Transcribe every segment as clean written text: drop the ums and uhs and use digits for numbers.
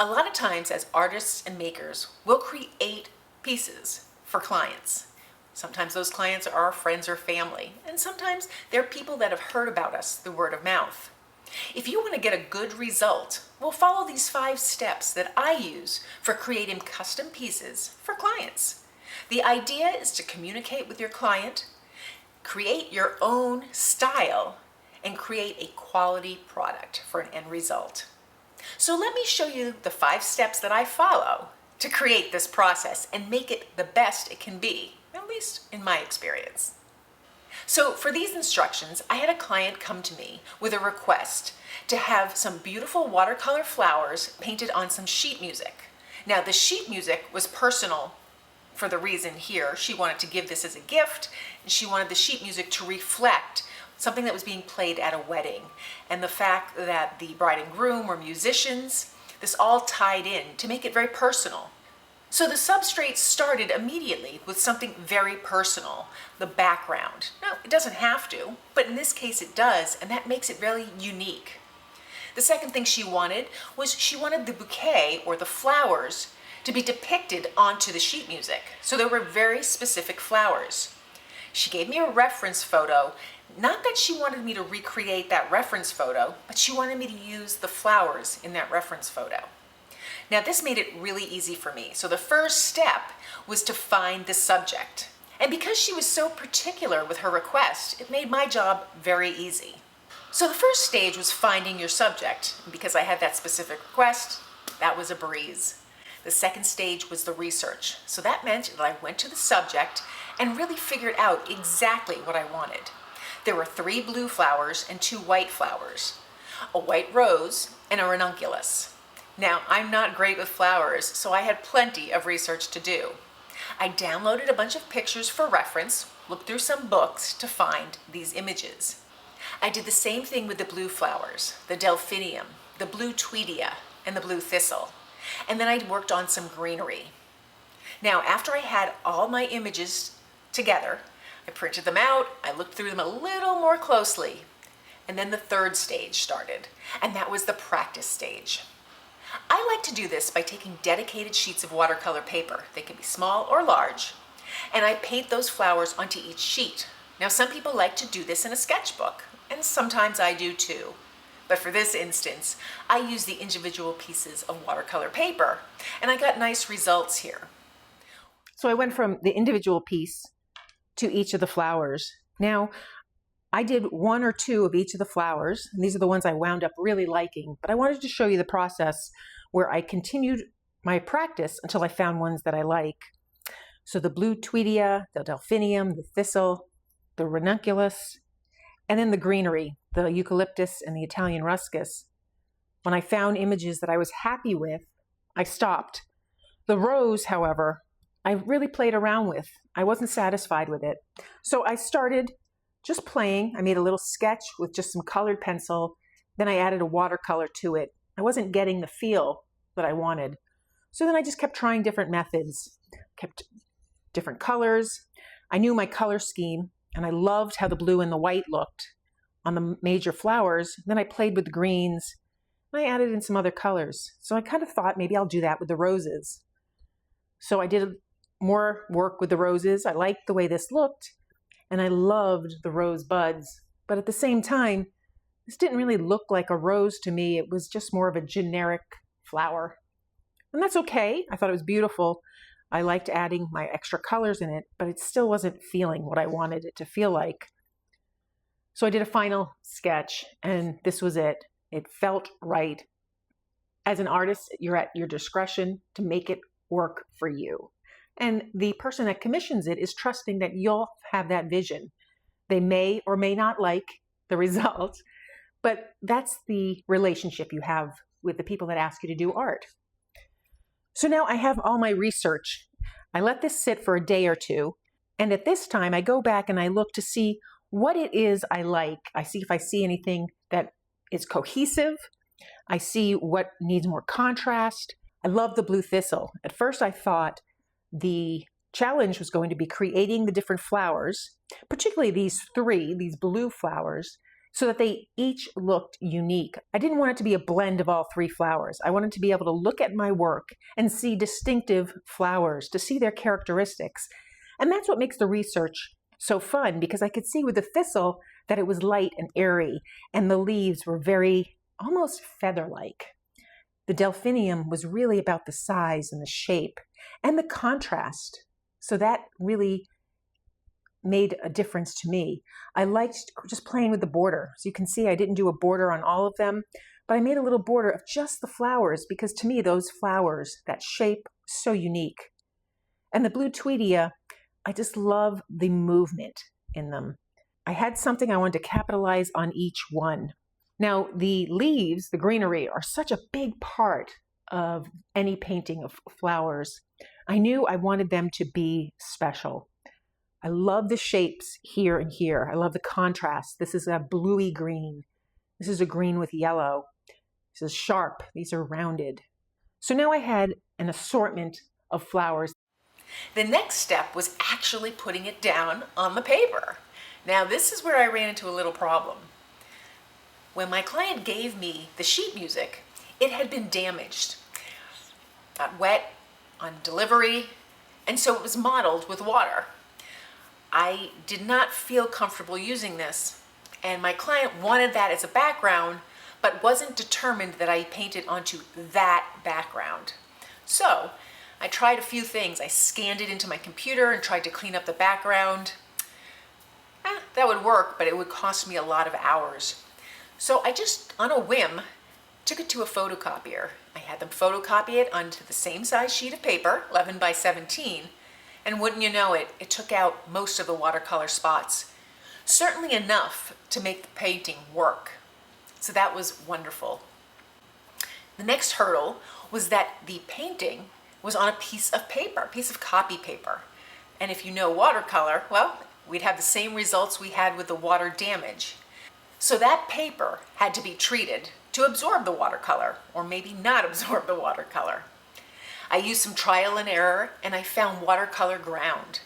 A lot of times as artists and makers, we'll create pieces for clients. Sometimes those clients are our friends or family, and sometimes they're people that have heard about us through word of mouth. If you want to get a good result, we'll follow these 5 steps that I use for creating custom pieces for clients. The idea is to communicate with your client, create your own style, and create a quality product for an end result. So let me show you the 5 steps that I follow to create this process and make it the best it can be, at least in my experience. So for these instructions, I had a client come to me with a request to have some beautiful watercolor flowers painted on some sheet music. Now the sheet music was personal for the reason here. She wanted to give this as a gift, and she wanted the sheet music to reflect something that was being played at a wedding. And the fact that the bride and groom were musicians, this all tied in to make it very personal. So the substrate started immediately with something very personal, the background. Now, it doesn't have to, but in this case it does, and that makes it really unique. The second thing she wanted was she wanted the bouquet or the flowers to be depicted onto the sheet music. So there were very specific flowers. She gave me a reference photo. Not that she wanted me to recreate that reference photo, but she wanted me to use the flowers in that reference photo. Now this made it really easy for me. So the first step was to find the subject. And because she was so particular with her request, it made my job very easy. So the first stage was finding your subject. And because I had that specific request, that was a breeze. The second stage was the research. So that meant that I went to the subject and really figured out exactly what I wanted. There were 3 blue flowers and 2 white flowers, a white rose and a ranunculus. Now, I'm not great with flowers, so I had plenty of research to do. I downloaded a bunch of pictures for reference, looked through some books to find these images. I did the same thing with the blue flowers, the delphinium, the blue tweedia, and the blue thistle. And then I worked on some greenery. Now, after I had all my images together, I printed them out, I looked through them a little more closely, and then the third stage started, and that was the practice stage. I like to do this by taking dedicated sheets of watercolor paper. They can be small or large, and I paint those flowers onto each sheet. Now, some people like to do this in a sketchbook, and sometimes I do too. But for this instance, I use the individual pieces of watercolor paper, and I got nice results here. So I went from the individual piece to each of the flowers. Now, I did 1 or 2 of each of the flowers, and these are the ones I wound up really liking, but I wanted to show you the process where I continued my practice until I found ones that I like. So the blue tweedia, the delphinium, the thistle, the ranunculus, and then the greenery, the eucalyptus and the Italian ruscus. When I found images that I was happy with, I stopped. The rose, however, I really played around with. I wasn't satisfied with it. So I started just playing. I made a little sketch with just some colored pencil. Then I added a watercolor to it. I wasn't getting the feel that I wanted. So then I just kept trying different methods, kept different colors. I knew my color scheme, and I loved how the blue and the white looked on the major flowers. Then I played with the greens, and I added in some other colors. So I kind of thought maybe I'll do that with the roses. So I did more work with the roses. I liked the way this looked, and I loved the rose buds. But at the same time, this didn't really look like a rose to me. It was just more of a generic flower. And that's okay. I thought it was beautiful. I liked adding my extra colors in it, but it still wasn't feeling what I wanted it to feel like. So I did a final sketch, and this was it. It felt right. As an artist, you're at your discretion to make it work for you. And the person that commissions it is trusting that you'll have that vision. They may or may not like the result, but that's the relationship you have with the people that ask you to do art. So now I have all my research. I let this sit for a day or 2, and at this time I go back and I look to see what it is I like. I see if I see anything that is cohesive. I see what needs more contrast. I love the blue thistle. At first I thought the challenge was going to be creating the different flowers, particularly these 3, these blue flowers, so that they each looked unique. I didn't want it to be a blend of all three flowers. I wanted to be able to look at my work and see distinctive flowers, to see their characteristics. And that's what makes the research so fun, because I could see with the thistle that it was light and airy, and the leaves were very, almost feather-like. The delphinium was really about the size and the shape and the contrast. So that really made a difference to me. I liked just playing with the border. So you can see I didn't do a border on all of them, but I made a little border of just the flowers, because to me those flowers, that shape, so unique. And the blue Tweedia, I just love the movement in them. I had something I wanted to capitalize on each one. Now the leaves, the greenery, are such a big part of any painting of flowers. I knew I wanted them to be special. I love the shapes here and here. I love the contrast. This is a bluey green. This is a green with yellow. This is sharp. These are rounded. So now I had an assortment of flowers. The next step was actually putting it down on the paper. Now this is where I ran into a little problem. When my client gave me the sheet music, it had been damaged. Got wet on delivery, and so it was mottled with water. I did not feel comfortable using this, and my client wanted that as a background, but wasn't determined that I painted onto that background. So I tried a few things. I scanned it into my computer and tried to clean up the background. That would work, but it would cost me a lot of hours. So I just, on a whim, took it to a photocopier. I had them photocopy it onto the same size sheet of paper, 11 by 17, and wouldn't you know it, it took out most of the watercolor spots. Certainly enough to make the painting work. So that was wonderful. The next hurdle was that the painting was on a piece of paper, a piece of copy paper. And if you know watercolor, well, we'd have the same results we had with the water damage. So that paper had to be treated to absorb the watercolor, or maybe not absorb the watercolor. I used some trial and error, and I found watercolor ground.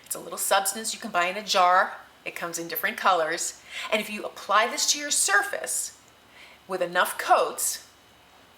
It's a little substance you can buy in a jar. It comes in different colors. And if you apply this to your surface with enough coats,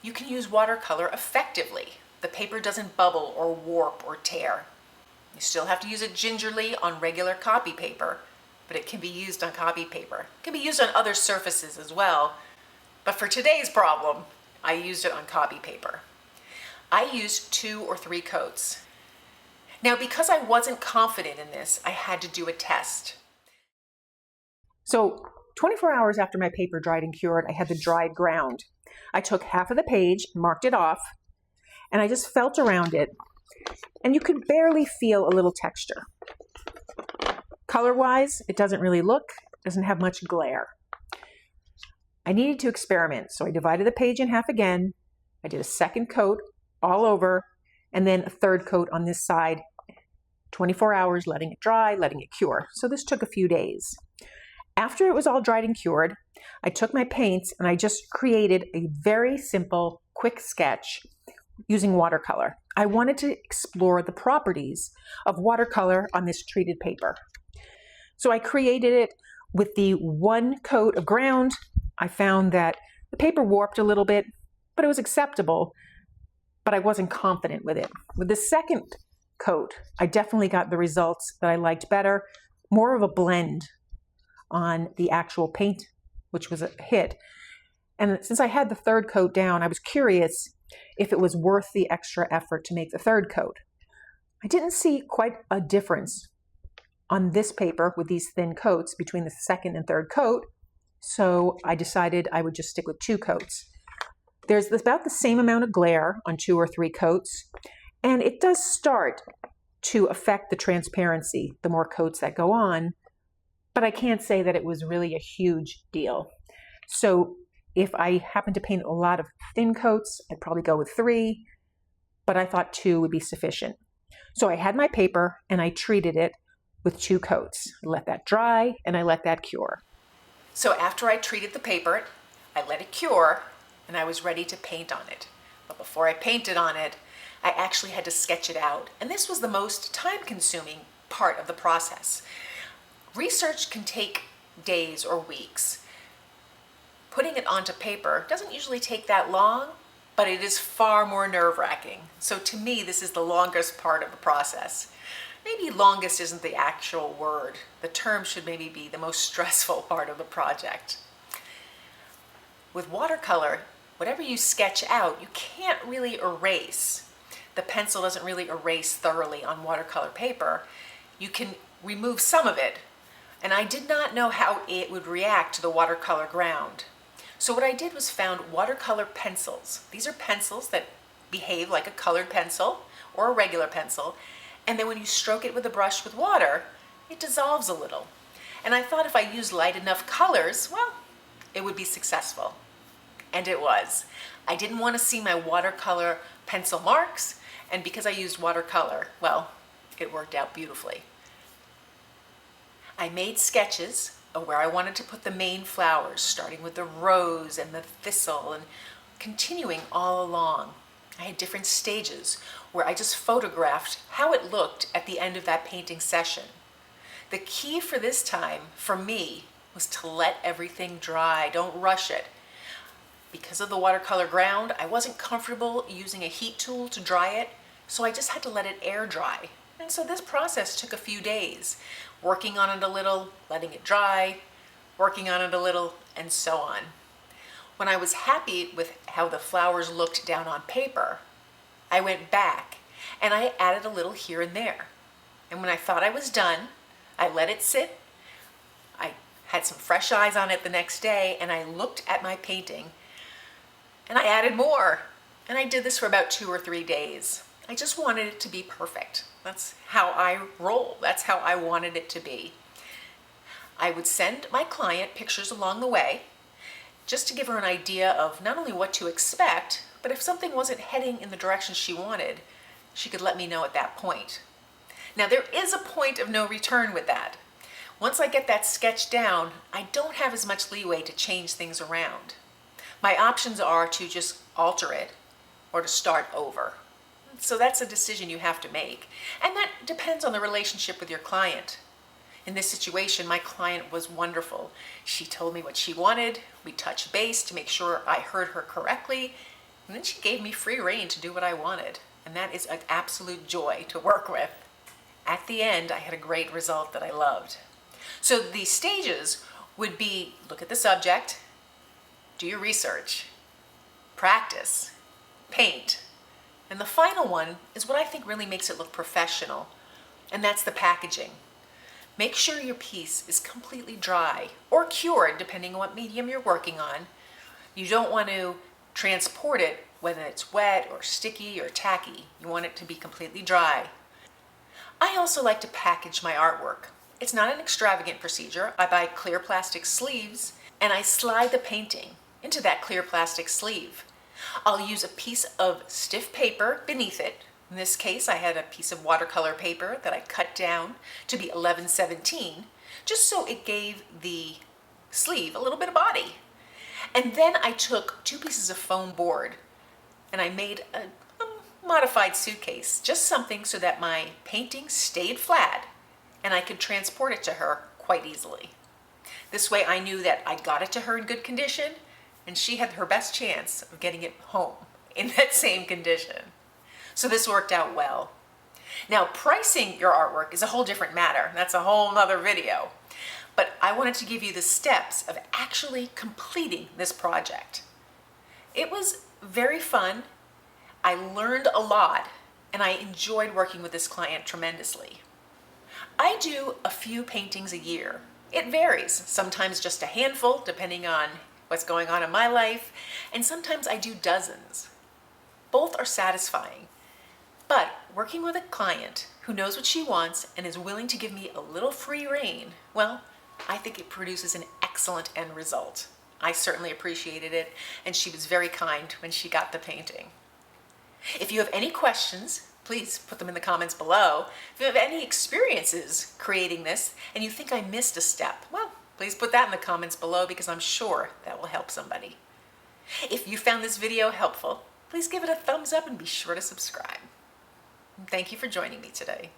you can use watercolor effectively. The paper doesn't bubble or warp or tear. You still have to use it gingerly on regular copy paper, but it can be used on copy paper. It can be used on other surfaces as well. But for today's problem, I used it on copy paper. I used 2 or 3 coats. Now, because I wasn't confident in this, I had to do a test. So 24 hours after my paper dried and cured, I had the dried ground. I took half of the page, marked it off, and I just felt around it, and you could barely feel a little texture. Color-wise, it doesn't really look, doesn't have much glare. I needed to experiment, so I divided the page in half again. I did a second coat all over, and then a third coat on this side, 24 hours, letting it dry, letting it cure. So this took a few days. After it was all dried and cured, I took my paints and I just created a very simple, quick sketch using watercolor. I wanted to explore the properties of watercolor on this treated paper. So I created it with the 1 coat of ground. I found that the paper warped a little bit, but it was acceptable, but I wasn't confident with it. With the second coat, I definitely got the results that I liked better, more of a blend on the actual paint, which was a hit. And since I had the third coat down, I was curious if it was worth the extra effort to make the third coat. I didn't see quite a difference on this paper with these thin coats between the second and third coat, so I decided I would just stick with 2 coats. There's about the same amount of glare on 2 or 3 coats, and it does start to affect the transparency the more coats that go on, but I can't say that it was really a huge deal. So if I happen to paint a lot of thin coats, I'd probably go with 3, but I thought 2 would be sufficient. So I had my paper and I treated it with 2 coats. I let that dry and I let that cure. So after I treated the paper, I let it cure, and I was ready to paint on it. But before I painted on it, I actually had to sketch it out. And this was the most time-consuming part of the process. Research can take days or weeks. Putting it onto paper doesn't usually take that long, but it is far more nerve-wracking. So to me, this is the longest part of the process. Maybe longest isn't the actual word. The term should maybe be the most stressful part of the project. With watercolor, whatever you sketch out, you can't really erase. The pencil doesn't really erase thoroughly on watercolor paper. You can remove some of it, and I did not know how it would react to the watercolor ground. So what I did was found watercolor pencils. These are pencils that behave like a colored pencil or a regular pencil, and then when you stroke it with a brush with water, it dissolves a little. And I thought if I used light enough colors, well, it would be successful. And it was. I didn't want to see my watercolor pencil marks, and because I used watercolor, well, it worked out beautifully. I made sketches of where I wanted to put the main flowers, starting with the rose and the thistle and continuing all along. I had different stages where I just photographed how it looked at the end of that painting session. The key for this time, for me, was to let everything dry. Don't rush it. Because of the watercolor ground, I wasn't comfortable using a heat tool to dry it, so I just had to let it air dry. And so this process took a few days, working on it a little, letting it dry, working on it a little, and so on. When I was happy with how the flowers looked down on paper, I went back and I added a little here and there. And when I thought I was done, I let it sit. I had some fresh eyes on it the next day, and I looked at my painting and I added more. And I did this for about 2 or 3 days. I just wanted it to be perfect. That's how I roll. That's how I wanted it to be. I would send my client pictures along the way, just to give her an idea of not only what to expect, but if something wasn't heading in the direction she wanted, she could let me know at that point. Now, there is a point of no return with that. Once I get that sketch down, I don't have as much leeway to change things around. My options are to just alter it or to start over. So that's a decision you have to make. And that depends on the relationship with your client. In this situation, my client was wonderful. She told me what she wanted. We touched base to make sure I heard her correctly. And then she gave me free rein to do what I wanted. And that is an absolute joy to work with. At the end, I had a great result that I loved. So the stages would be: look at the subject, do your research, practice, paint. And the final one is what I think really makes it look professional, and that's the packaging. Make sure your piece is completely dry or cured, depending on what medium you're working on. You don't want to transport it whether it's wet or sticky or tacky. You want it to be completely dry. I also like to package my artwork. It's not an extravagant procedure. I buy clear plastic sleeves and I slide the painting into that clear plastic sleeve. I'll use a piece of stiff paper beneath it. In this case, I had a piece of watercolor paper that I cut down to be 11/17, just so it gave the sleeve a little bit of body. And then I took 2 pieces of foam board and I made a modified suitcase, just something so that my painting stayed flat and I could transport it to her quite easily. This way I knew that I got it to her in good condition, and she had her best chance of getting it home in that same condition. So this worked out well. Now, pricing your artwork is a whole different matter. That's a whole nother video. But I wanted to give you the steps of actually completing this project. It was very fun. I learned a lot, and I enjoyed working with this client tremendously. I do a few paintings a year. It varies, sometimes just a handful, depending on what's going on in my life, and sometimes I do dozens. Both are satisfying, but working with a client who knows what she wants and is willing to give me a little free rein, well, I think it produces an excellent end result. I certainly appreciated it, and she was very kind when she got the painting. If you have any questions, please put them in the comments below. If you have any experiences creating this and you think I missed a step, well, please put that in the comments below, because I'm sure that will help somebody. If you found this video helpful, please give it a thumbs up and be sure to subscribe. Thank you for joining me today.